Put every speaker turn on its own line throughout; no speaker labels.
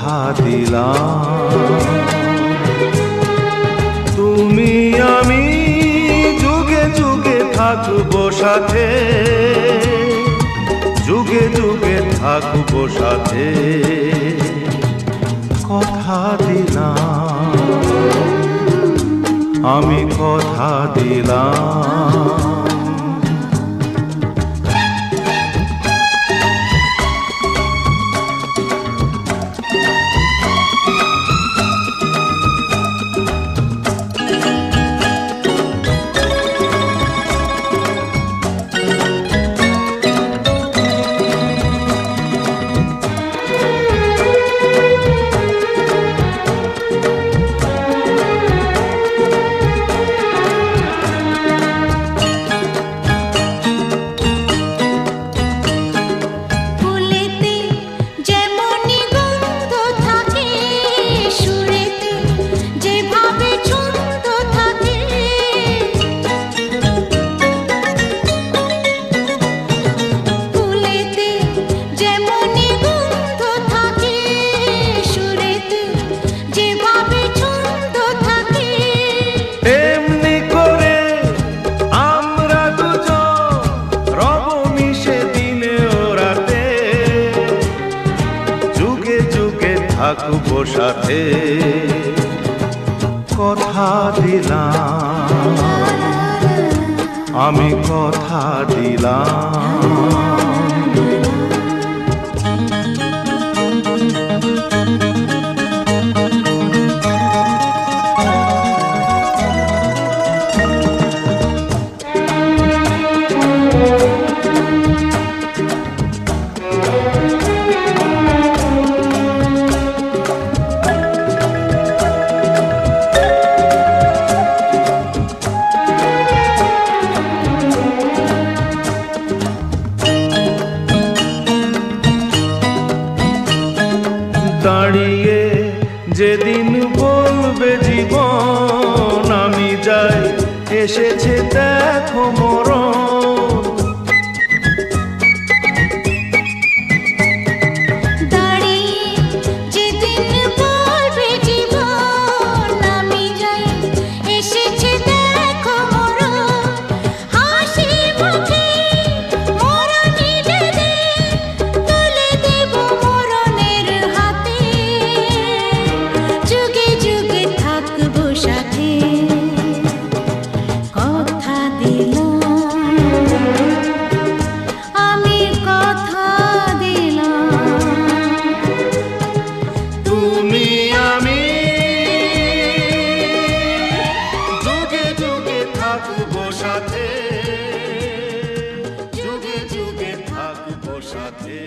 কথা দিলাম। তুমি আমি যুগে যুগে থাকবো সাথে, যুগে যুগে থাকবো সাথে, কথা দিলাম, আমি কথা দিলাম। থাকবো সাথে, কথা দিলাম, আমি কথা দিলাম। দাঁড়িয়ে যেদিন বলবে জীবন আমি যাই, এসেছে দেখো মরণ। থাকবো সাথে, যুগে যুগে থাকবো সাথে।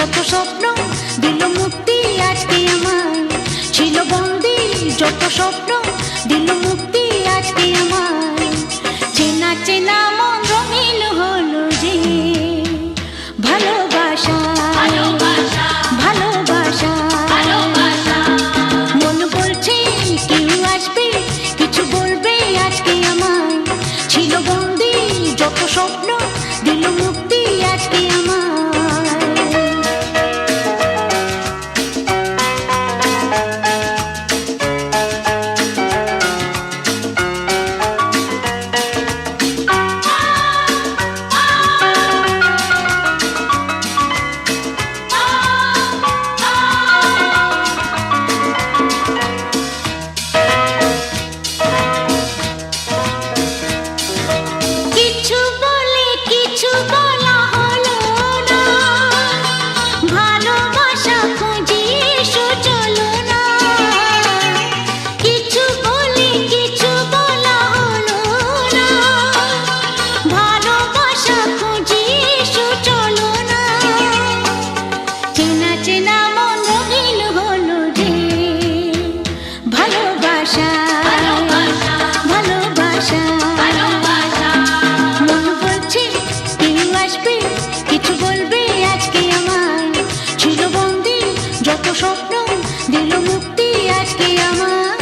যত স্বপ্ন দিল মুক্তি আজকে আমায়, ছিল বন্দি যত স্বপ্ন দিল মুক্তি আজকে আমায়। চেনা চেনা মন রঙিন হলো যে ভালোবাসা, ভালোবাসা, মন বলছে কেউ আসবে কিছু বলবে আজকে আমায়, ছিল বন্দি যত স্বপ্ন দিল মুক্তি আজকে আমায়। স্বপ্ন দিল মুক্তি আজকে আমায়।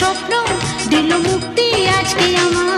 স্বপ্ন দিল মুক্তি আজকে আমায়।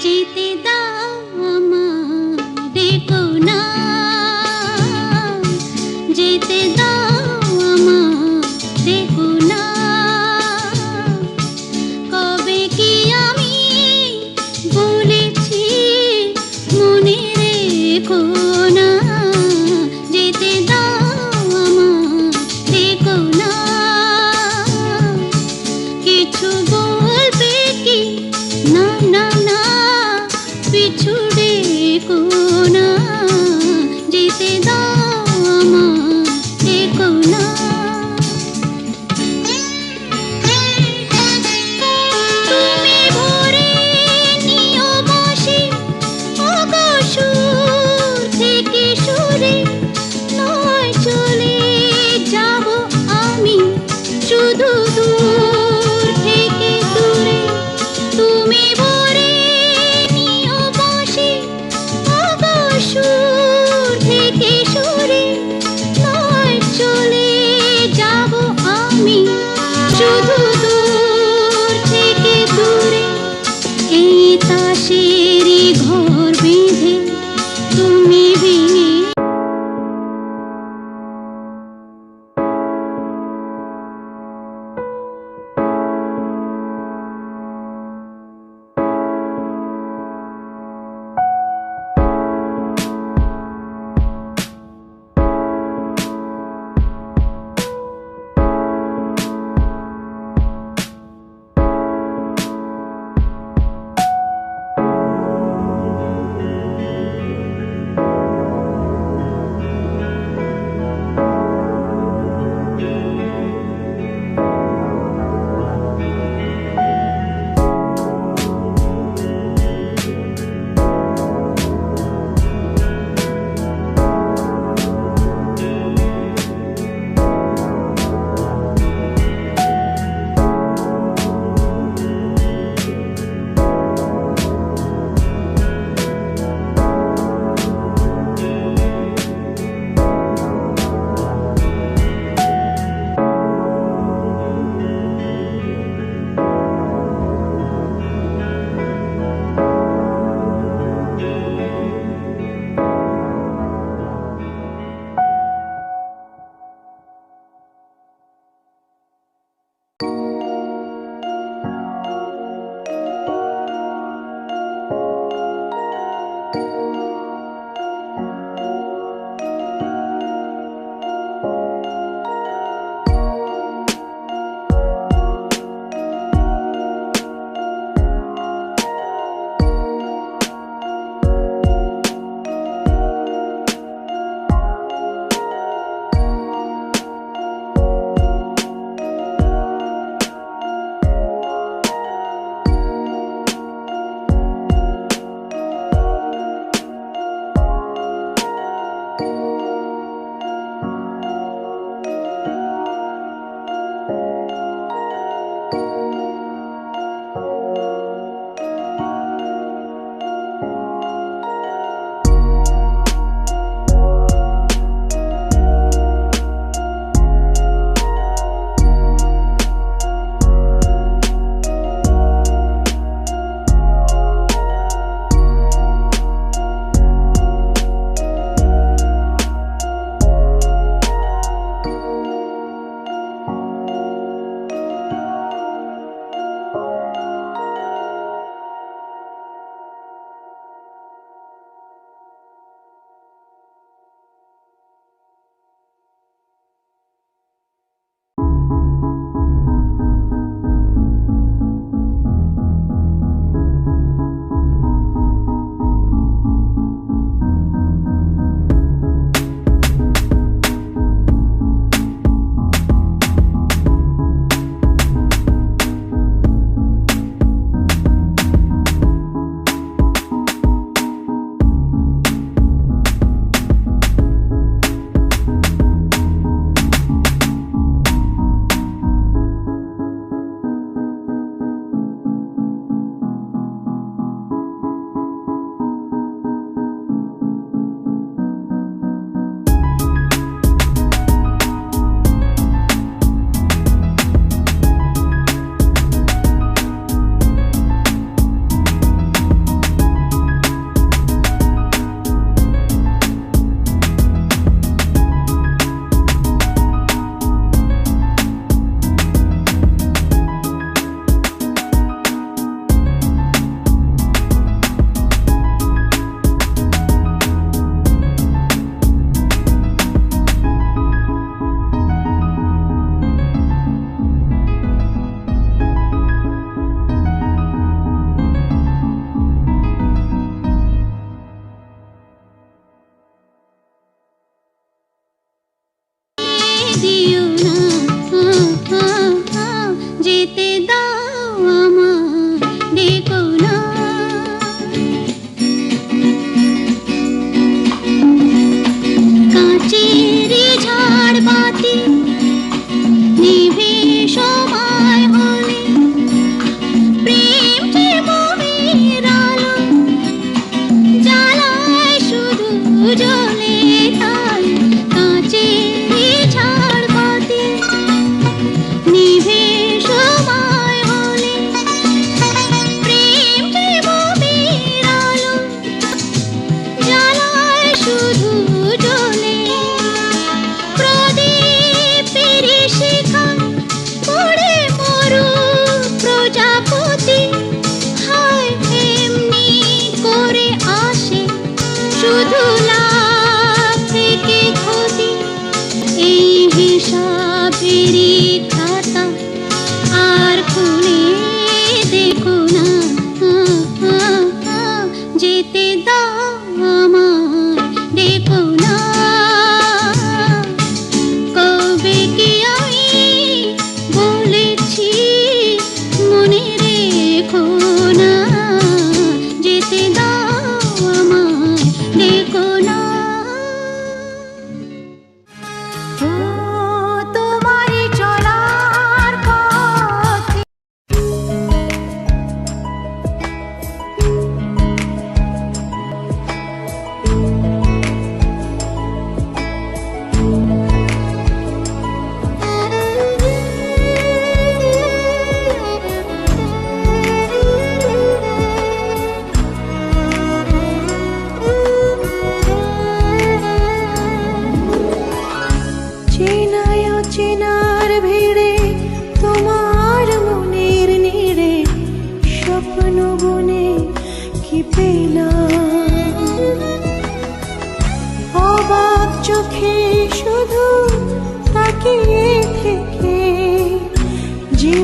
যেতে দাও আমায় ডেকো না, যেতে দাও আমায় ডেকো না, কবে কি আমি বলেছি মনে রেখো না, যেতে দাও আমায় ডেকো না।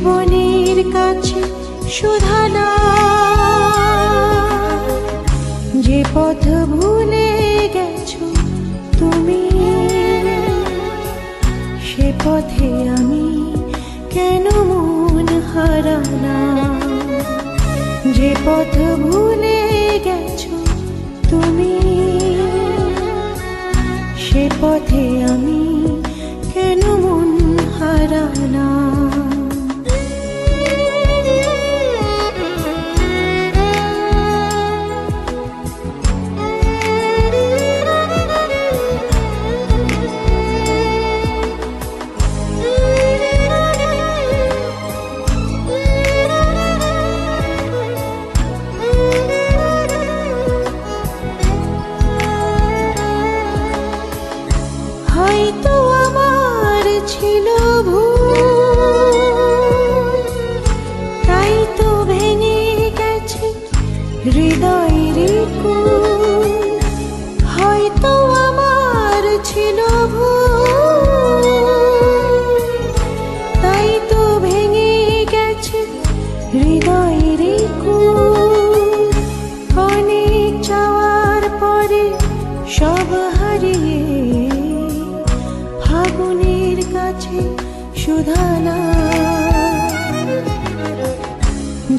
জীবনের কাছে শুধানা, যে পথ ভুলে গেছো তুমি, সে পথে আমি কেন মন হারানা। যে পথ ভুলে গেছো তুমি, সে পথে আমি কেন মন হারানা। হয়তো আমার ছিল ভুল, তাই তো ভেঙে গেছে হৃদয়ের কুল। হয়তো আমার ছিল ভুল, তাই তো ভেঙে গেছে হৃদয়ের কুল। অনেক চাওয়ার পরে সব হারিয়ে ফাগুনের কাছে শুধানা।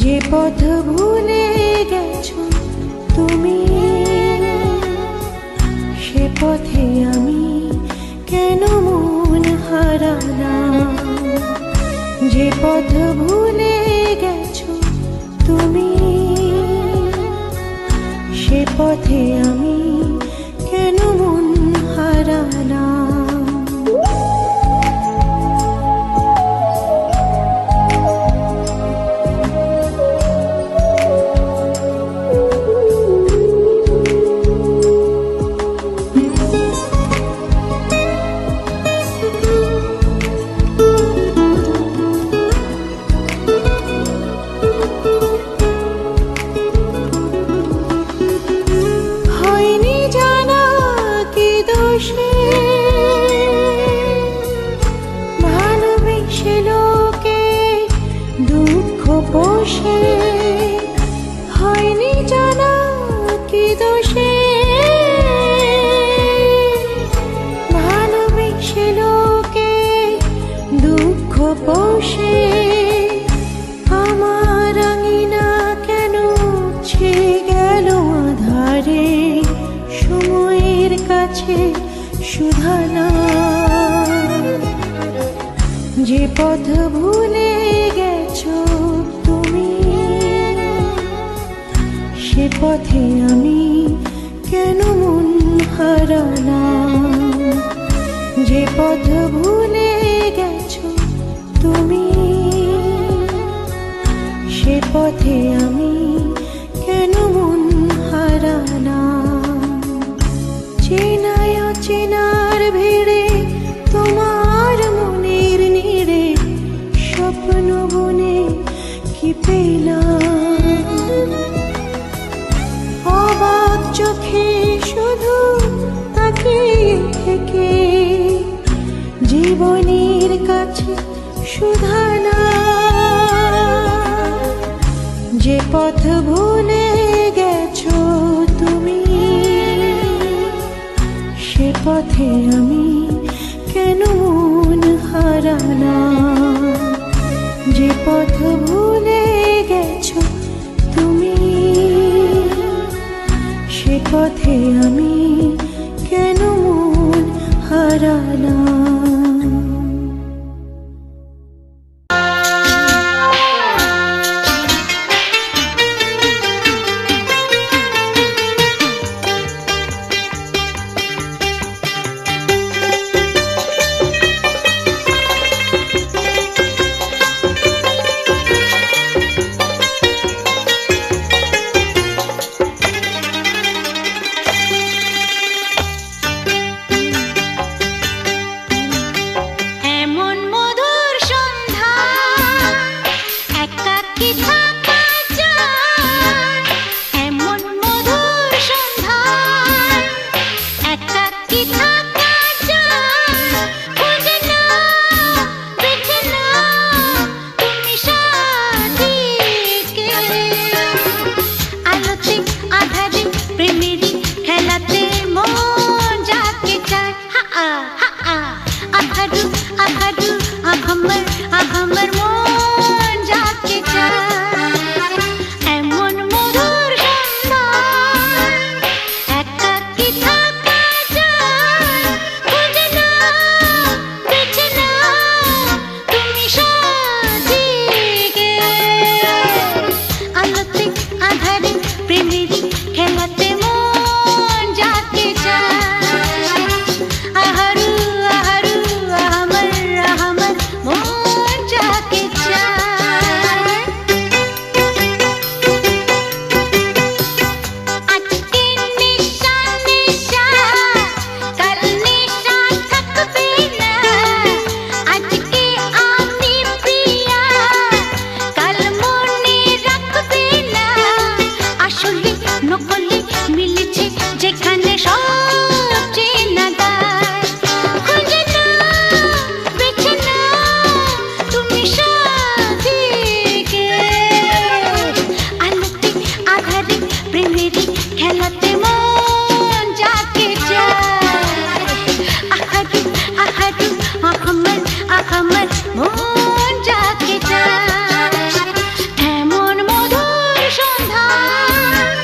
যে পথ ভুলে গেছো তুমি, সে পথে আমি কেন মন হারানা। যে পথ ভুলে গেছো তুমি, সে পথে আমি কেন মন হারানা। হয়নি জানা কি দোষে, ভালোবেসে লোকে দুঃখ পোষে। হয়নি জানা কি দোষে, ভালোবেসে লোকে দুঃখ পোষে। আমার আঙিনা কেন ছে গেল আধারে, সময়ের কাছে শুধানা। যে পথ ভুলে গেছো তুমি, সে পথে আমি কেন মন হারানা। যে পথ ভুলে গেছো তুমি, সে পথে আমি কেন মন হারানা। চেনায় অচেনার ভিড়ে তোমার মনের নিড়ে স্বপ্ন বনে কি পেলাম। অবাক চোখে শুধু তাকিয়ে থেকে জীবনের কাছে শুধানা। যে পথ ভুলে গেছো তুমি, সে পথে আমি কেন মন হারানা। যে পথ ভুলে গেছো তুমি, সে পথে আমি কেন মন হারানা। আহামর আহামর মন যাকে চায় এমন মধুর সন্ধ্যায় একাকী থাকা যায় খুঁজে নাও বেছে নাও তুমি সাথীকে আলোতে আধারে প্রেমেরই খেলাতে মন যাকে চায় আহারু আহারু আহামর আহামর মন যাকে চায় আজকে নিশা নিশা কাল নিশা থাকবে না আজকে আমি প্রিয়া কাল মনে রাখবে না আসলে নকলে মিলেছে যেখানে সব চেনা যায় খুঁজে নাও বেছে নাও তুমি সাথীকে আলোতে আধারে প্রেমেরই খেলাতে মন যাকে চায় আহারু আহারু আহামর আহামর মন যাকে চায় এমন মধুর সন্ধ্যায়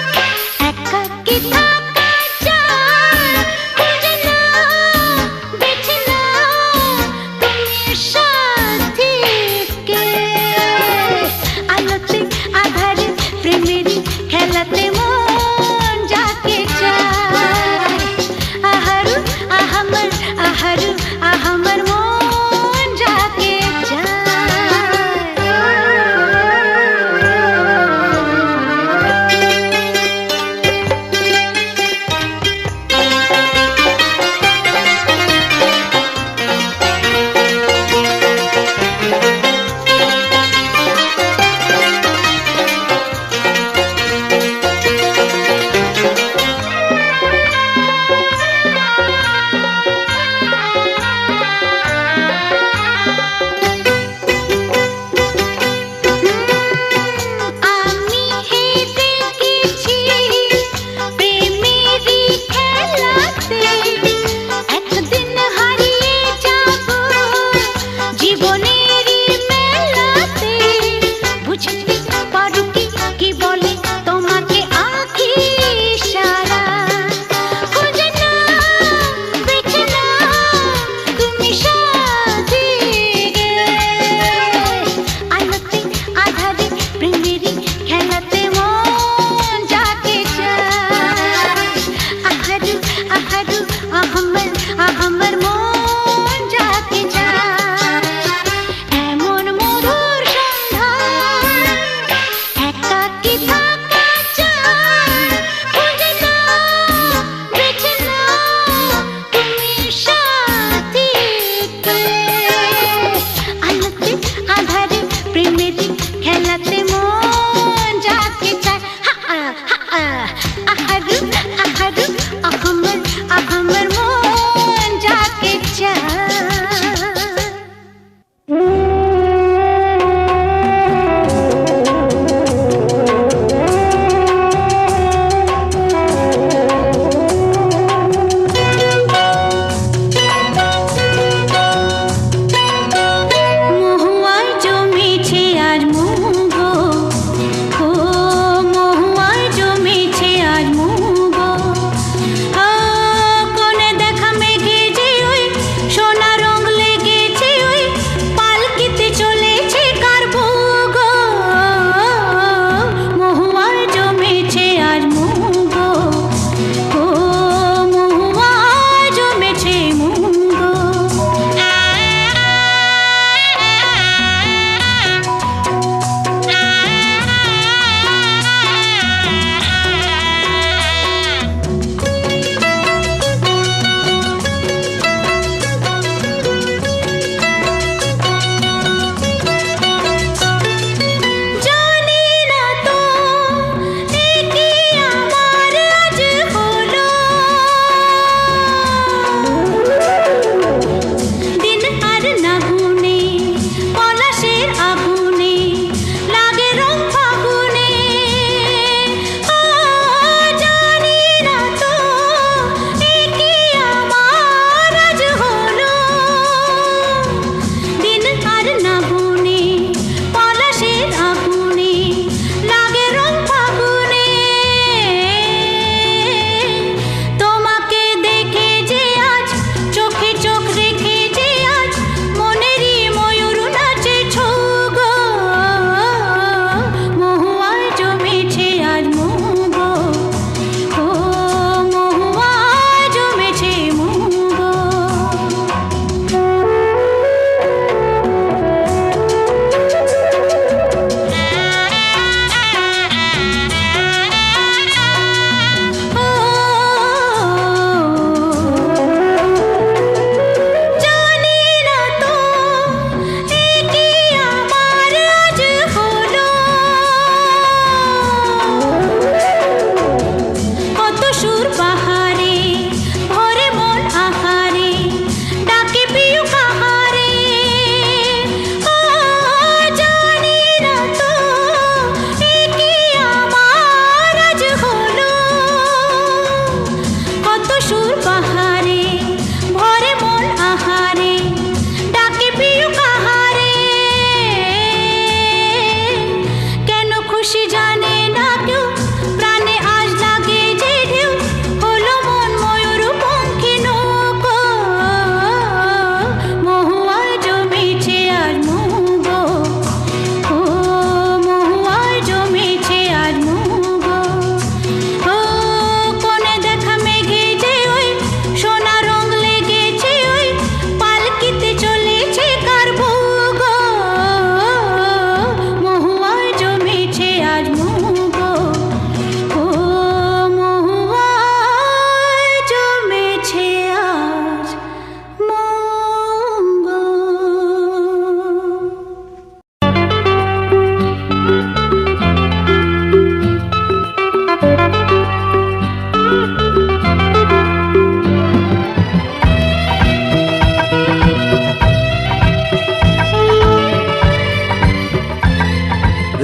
একাকী থাকা যায় খুঁজে নাও বেছে নাও তুমি সাথীকে আলোতে আধারে প্রেমেরই খেলাতে মন যাকে চায় আহারু আহামর আহারু আহামর মন যাকে চায়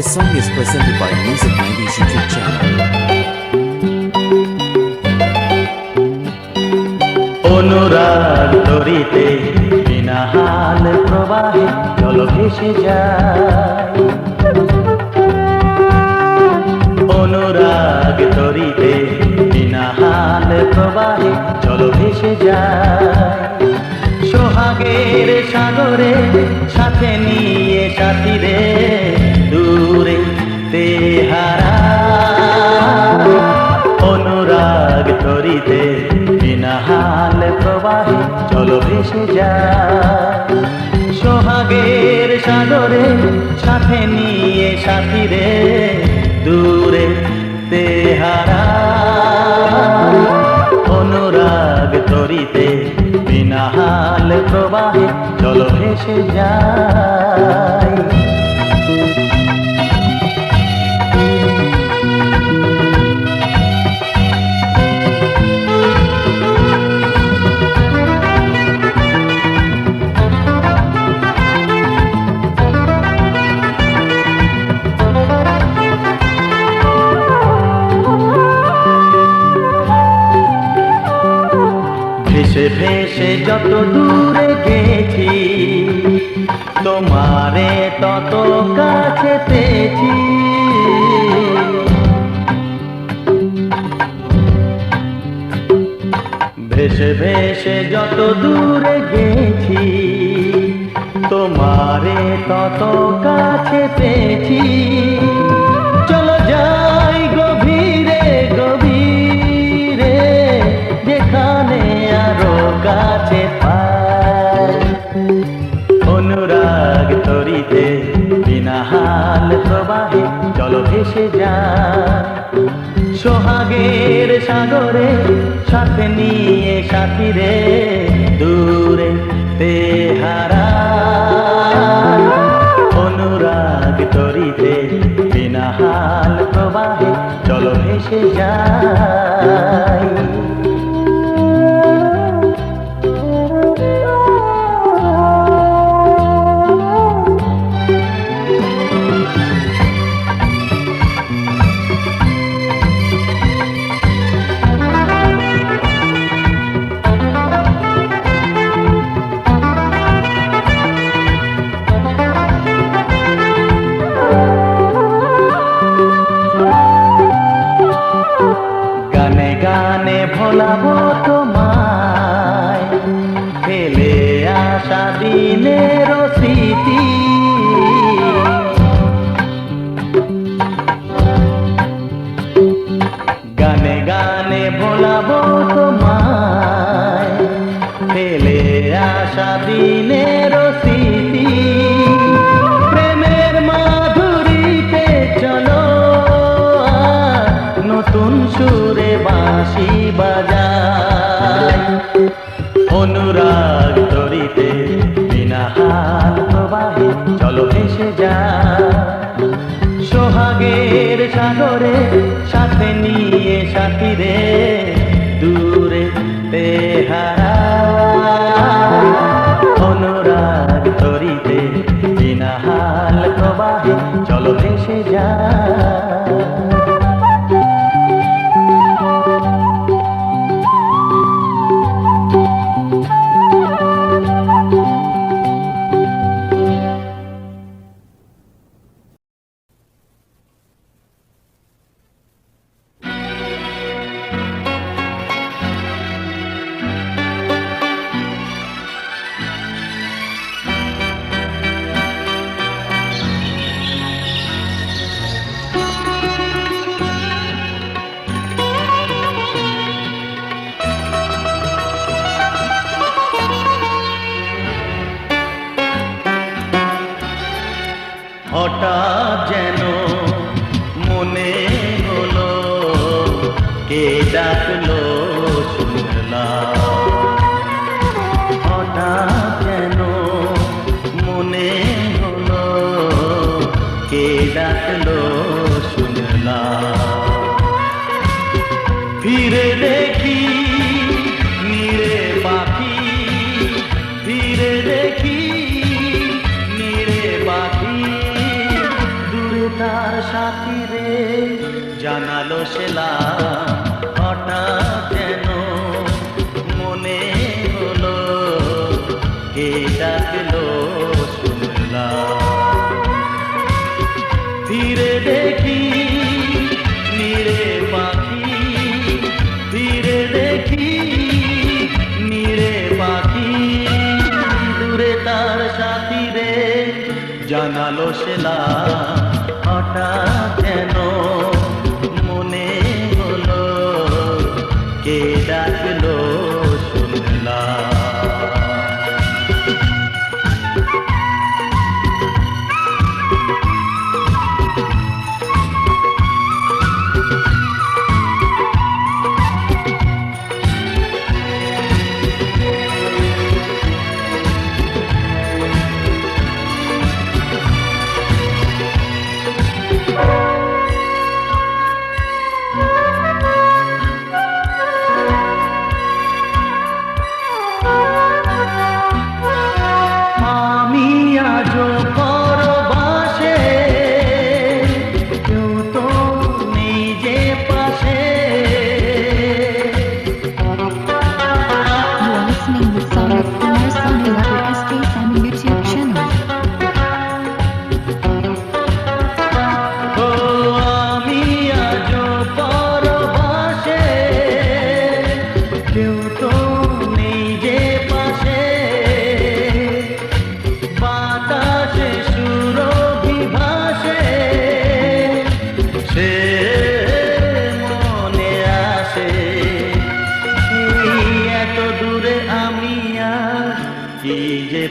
This song is presented by Music 90s YouTube channel.
অনুরাগ তরিতে বিনা হাল প্রবাহে জল ভেসে যায়। অনুরাগ তরিতে বিনা হাল প্রবাহে জল ভেসে যায়। সোহাগের সাগরে সাথে নিয়ে সাথীরে দূরে তেহারা। অনুরাগ তরিতে বিনা হাল প্রবাহে জল ভেসে যায়। সোহাগের সাগরে সাথে নিয়ে সাথীরে দূরে তেহারা। অনুরাগ তরিতে বিনা হাল প্রবাহে জল ভেসে যায়। ভেসে ভেসে যত দূরে গেছি তোমারে তত কাছে পেয়েছি। ভেসে ভেসে যত দূরে গেছি তোমারে তত কাছে পেয়েছি। চলো যাই গভীরে গভীরে যেখানে আরো কাছে পাই। অনুরাগ তরিতে বিনা হাল প্রবাহে জল ভেসে যায়। সোহাগের সাগরে সাথে নিয়ে সাথীরে দূরে তেহারা। অনুরাগ তরিতে বিনা হাল প্রবাহে জল ভেসে যায়। গানে গানে ভোলাবো তোমায় ফেলে আসা দিনের স্মৃতি। গানে গানে ভোলাবো তোমায় ফেলে আসা দিনের স্মৃতি। প্রেমের মাধুরীতে চলো নতুন সুরে বাঁশি বাজাই। অনুরাগ তরিতে বিনা হাল প্রবাহে জল ভেসে যায়। সোহাগের সাগরে সাথে নিয়ে সাথীরে দূরে তেহারা। অনুরাগ তরিতে বিনা হাল প্রবাহে জল ভেসে যায়। হঠাৎ যেন মনে হলো কে ডাকলো শুনলাম। হঠাৎ যেন মনে হলো কে ডাকলো শুনলাম। ফিরে দেখি নীড়ে পাখি, ফিরে দেখি নীড়ে পাখি দূরে তা সাথী রে জানালো সেলাম হঠাৎ যেন মনে হলো কে ডাকলো শুনলাম ফিরে দেখি নীরে পাখি ফিরে দেখি নীরে পাখি দূরে তার সাথী রে জানালো সেলাম হঠাৎ যেন মনে হলো কে ডাকলো শুনলাম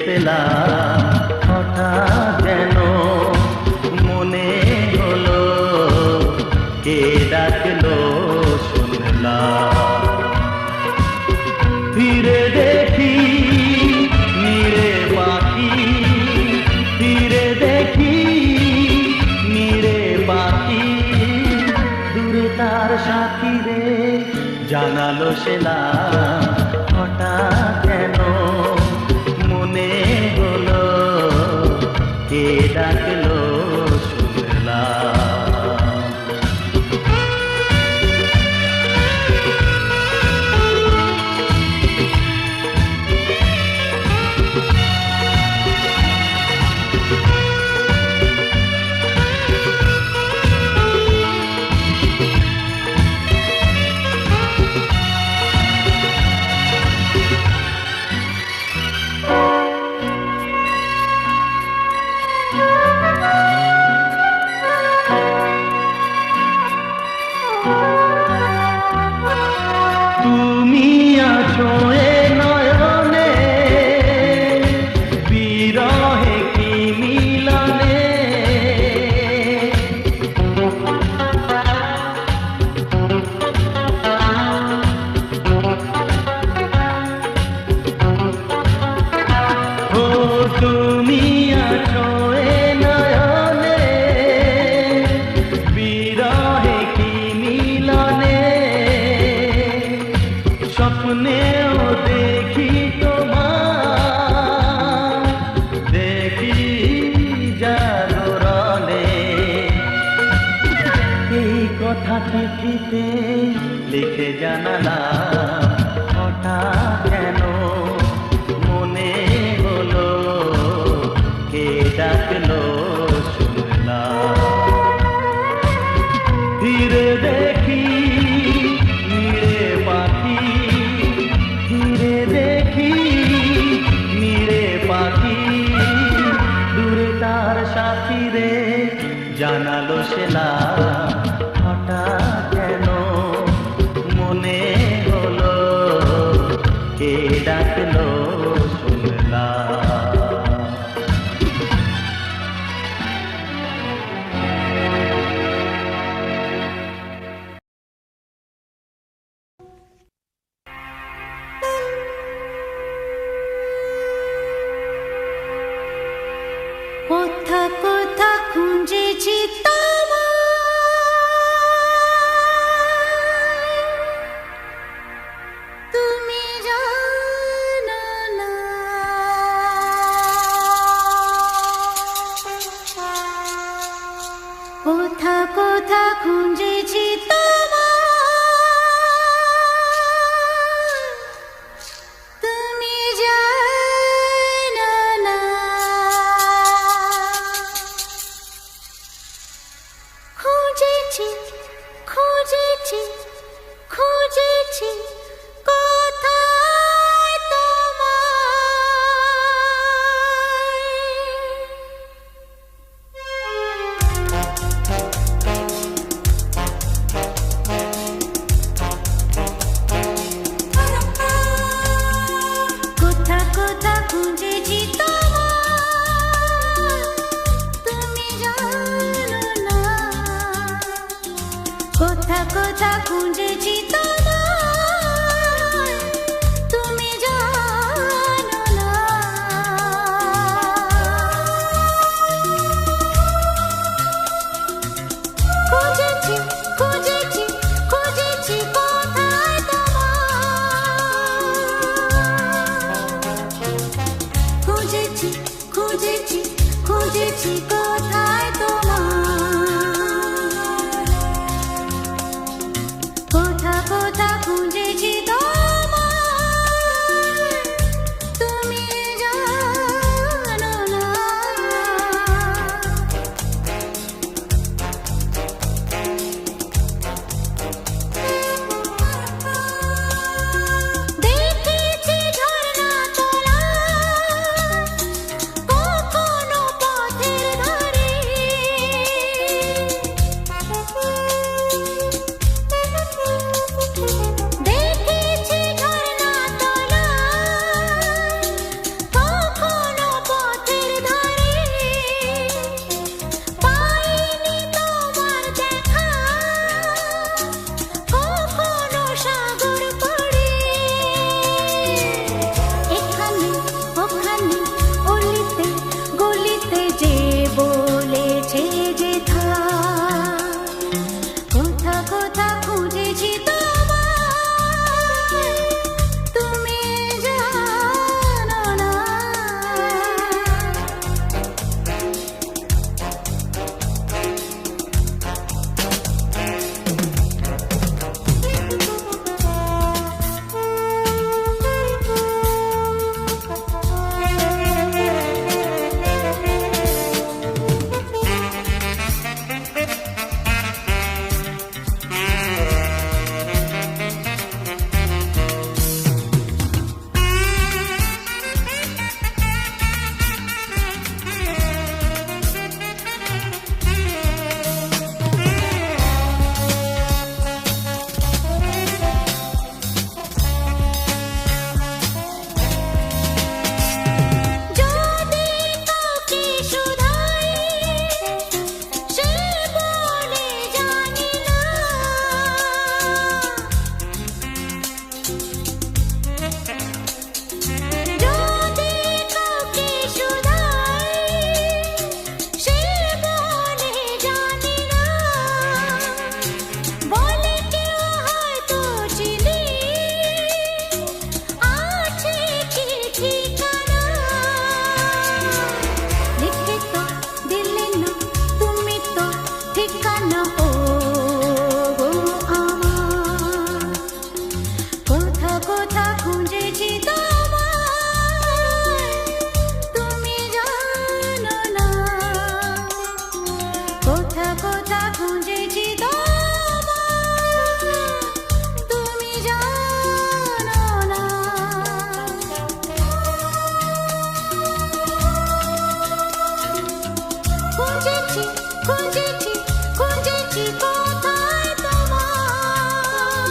পেলাম হঠাৎ যেন মনে হলো কে ডাকলো শুনলাম ফিরে দেখি নীরে পাখি ফিরে দেখি নীরে পাখি দূরে তার সাথী রে জানালো সেলাম হঠাৎ যেন মনে হলো কে ডাকলো শুনলাম চিঠিতে লিখে জানালাম হঠাৎ যেন মনে হলো কে ডাকলো শুনলাম ধীরে দেখি নীরে পাখি ধীরে দেখি নীরে পাখি দূরে তার সাথী রে জানালো সেলাম হঠাৎ যেন মনে হলো কে ডাকলো শুনলাম
কোথা কোথা খুঁজেছি তুমি জানো না কোথা কোথা খুঁজেছি তোমায়, তুমি জানো না। খুঁজেছি খুঁজেছি খুঁজেছি কোথায় তোমায়। কোথা কোথা খুঁজেছি তোমায়, তুমি জানো না। কোথা কোথা খুঁজেছি তোমায়, তুমি জানো না। খুঁজেছি খুঁজেছি খুঁজেছি কোথায় তোমায়, খুঁজেছি খুঁজেছি খুঁজেছি কোথায় তোমায়। কোথা কোথা খুঁজেছি তোমায়, তুমি জানো না। দেখেছি ঝরনা তোলা কখনো পথের ধারে, দেখেছি ঝরনা তোলা কখনো পথের ধারে। পাইনি তোমার দেখা কখনো সাগর পাড়ে। এখানে ওখানে অলিতে গলিতে যে বলেছে যে কোথা কোথা খুঁজেছি তোমায়, তুমি জানো না। যদি কাউকে শুধাই সে বলে জানি না। যদি কাউকে শুধাই সে বলে জানি না। বলে কেউ হয়তো চিনি আছে কি ঠিকানা। লিখে তো দিলে না তুমি তো ঠিকানা ও গো আমার। কোথা কোথা খুঁজেছি তোমায়, তুমি জানো না। কোথা কোথা খুঁজেছি তোমায়, তুমি জানো না। খুঁজেছি খুঁজেছি খুঁজেছি কোথায় তোমায়,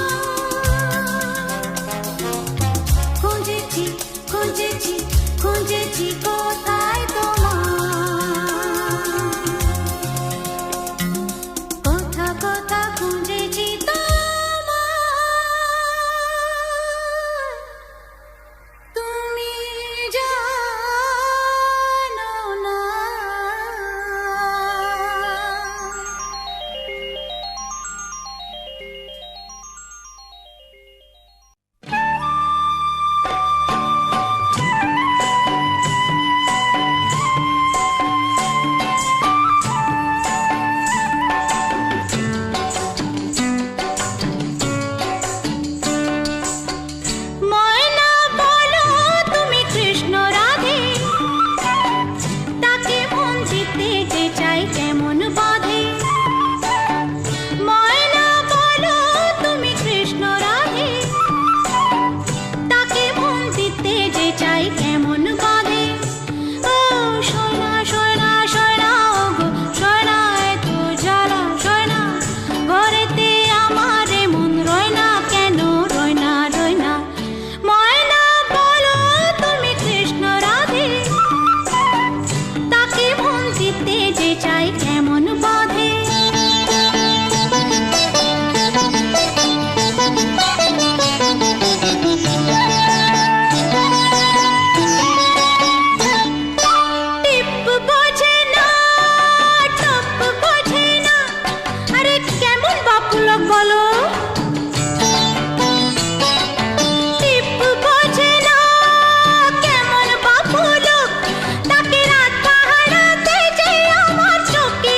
খুঁজেছি খুঁজেছি খুঁজেছি কোথায় তোমায়। কোথা কোথা খুঁজেছি তোমায়, তুমি জানো না। চাই কেমন বাঁধে। টিপ বোঝে না, টপ বোঝে না, আরে কেমন বাপুলক বলো। টিপ বোঝে না, কেমন বাপুলক, তাকে রাত পাহারাতে যে আমার চোখে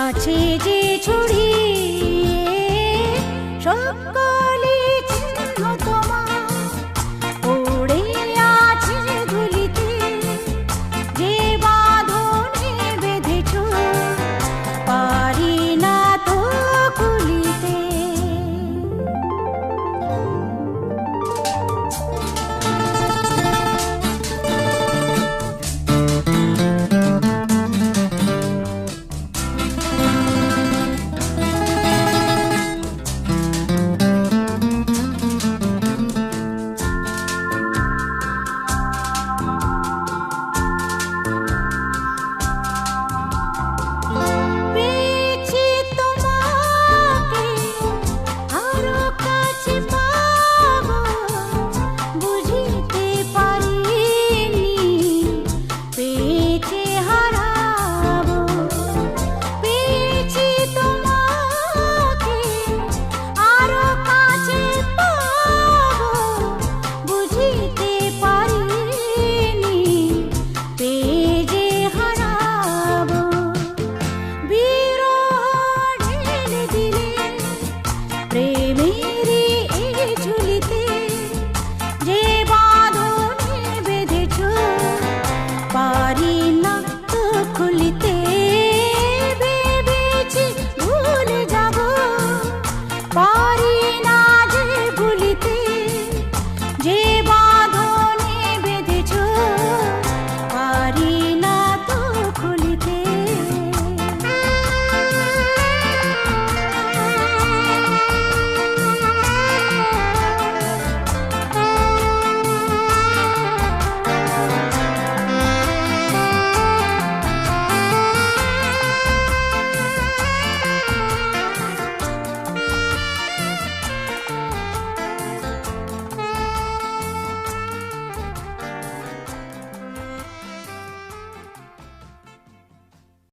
আছে যে ছড়ি